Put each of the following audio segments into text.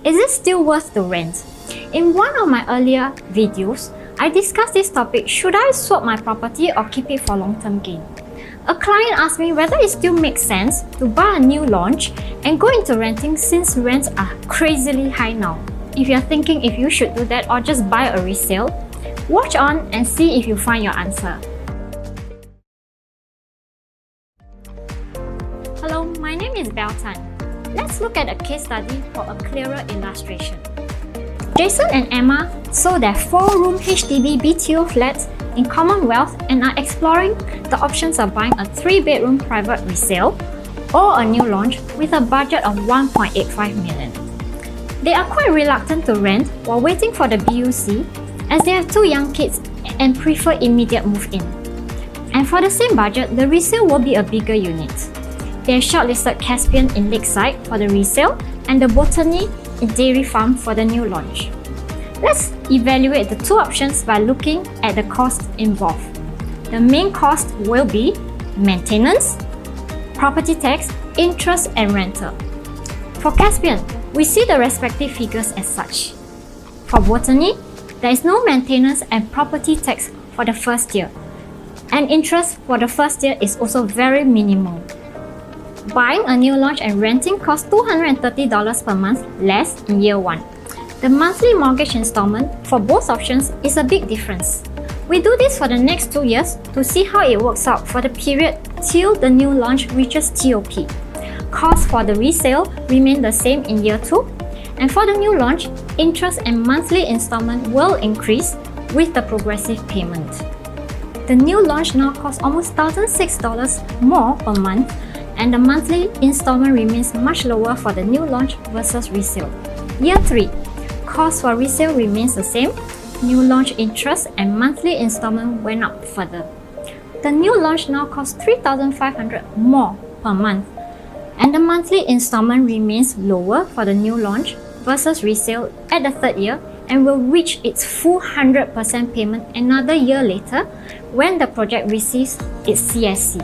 Is it still worth the rent? In one of my earlier videos, I discussed this topic: should I swap my property or keep it for long-term gain? A client asked me whether it still makes sense to buy a new launch and go into renting since rents are crazily high now. If you're thinking if you should do that or just buy a resale, watch on and see if you find your answer. Hello, my name is Beltan. Let's look at a case study for a clearer illustration. Jason and Emma sold their 4-room HDB BTO flats in Commonwealth and are exploring the options of buying a 3-bedroom private resale or a new launch with a budget of $1.85 million. They are quite reluctant to rent while waiting for the BUC as they have 2 young kids and prefer immediate move-in. And for the same budget, the resale will be a bigger unit. They have shortlisted Caspian in Lakeside for the resale and the Botany in Dairy Farm for the new launch. Let's evaluate the 2 options by looking at the cost involved. The main cost will be maintenance, property tax, interest and rental. For Caspian, we see the respective figures as such. For Botany, there is no maintenance and property tax for the first year, and interest for the first year is also very minimal. Buying a new launch and renting costs $230 per month less in year 1. The monthly mortgage installment for both options is a big difference. We do this for the next 2 years to see how it works out for the period till the new launch reaches TOP. Costs for the resale remain the same in year 2, and for the new launch, interest and monthly installment will increase with the progressive payment. The new launch now costs almost $1,006 more per month, and the monthly installment remains much lower for the new launch versus resale. Year 3, cost for resale remains the same. New launch interest and monthly installment went up further. The new launch now costs $3,500 more per month, and the monthly installment remains lower for the new launch versus resale at the 3rd year and will reach its full 100% payment another year later when the project receives its CSC.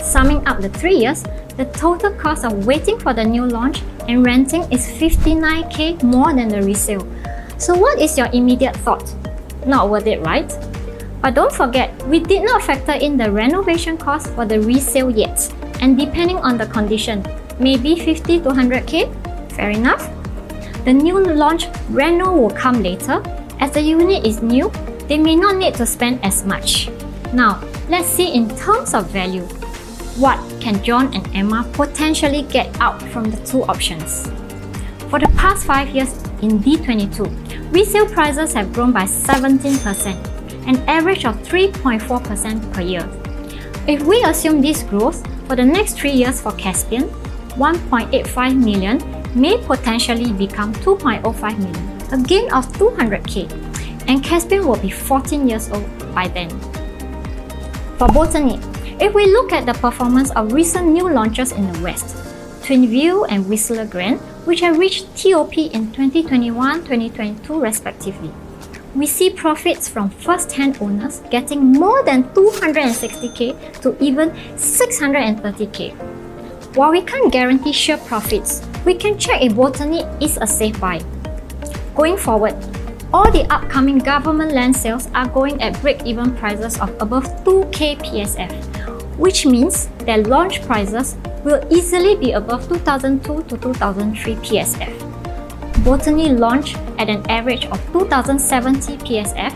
Summing up the 3 years, the total cost of waiting for the new launch and renting is $59,000 more than the resale. So what is your immediate thought? Not worth it, right? But don't forget, we did not factor in the renovation cost for the resale yet, and depending on the condition, maybe $50,000 to $100,000? Fair enough. The new launch reno will come later. As the unit is new, they may not need to spend as much. Now, let's see in terms of value. What can John and Emma potentially get out from the 2 options? For the past 5 years in D22, resale prices have grown by 17%, an average of 3.4% per year. If we assume this growth for the next 3 years for Caspian, $1.85 million may potentially become $2.05 million, a gain of $200,000, and Caspian will be 14 years old by then. For Botany, if we look at the performance of recent new launches in the West, Twinview and Whistler Glen, which have reached TOP in 2021-2022 respectively, we see profits from first-hand owners getting more than $260,000 to even $630,000. While we can't guarantee sure profits, we can check if Botany is a safe buy. Going forward, all the upcoming government land sales are going at break-even prices of above $2,000 PSF, which means their launch prices will easily be above $2,002 to $2,003 PSF. Botany launched at an average of $2,070 PSF,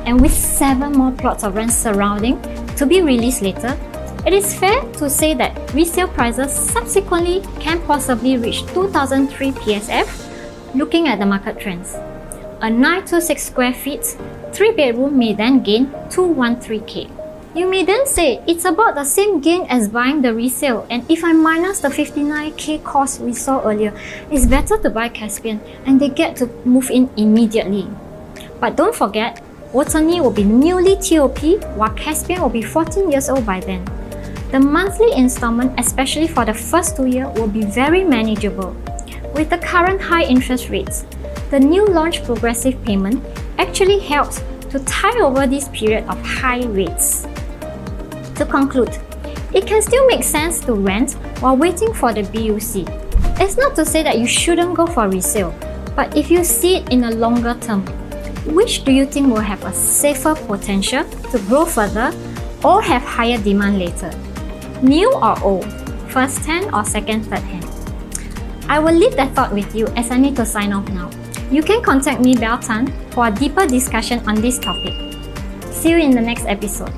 and with 7 more plots of rent surrounding to be released later, it is fair to say that resale prices subsequently can possibly reach $2,003 PSF looking at the market trends. A 926 square feet 3-bedroom may then gain $213,000. You may then say it's about the same gain as buying the resale, and if I minus the $59,000 cost we saw earlier, it's better to buy Caspian and they get to move in immediately. But don't forget, Botany will be newly TOP while Caspian will be 14 years old by then. The monthly installment, especially for the first 2 years, will be very manageable. With the current high interest rates, the new launch progressive payment actually helps to tie over this period of high rates. To conclude, it can still make sense to rent while waiting for the BUC. It's not to say that you shouldn't go for resale, But if you see it in a longer term, which do you think will have a safer potential to grow further or have higher demand later? New or old? First hand or second, third hand? I will leave that thought with you as I need to sign off now. You can contact me, Belle Tan, for a deeper discussion on this topic. See you in the next episode.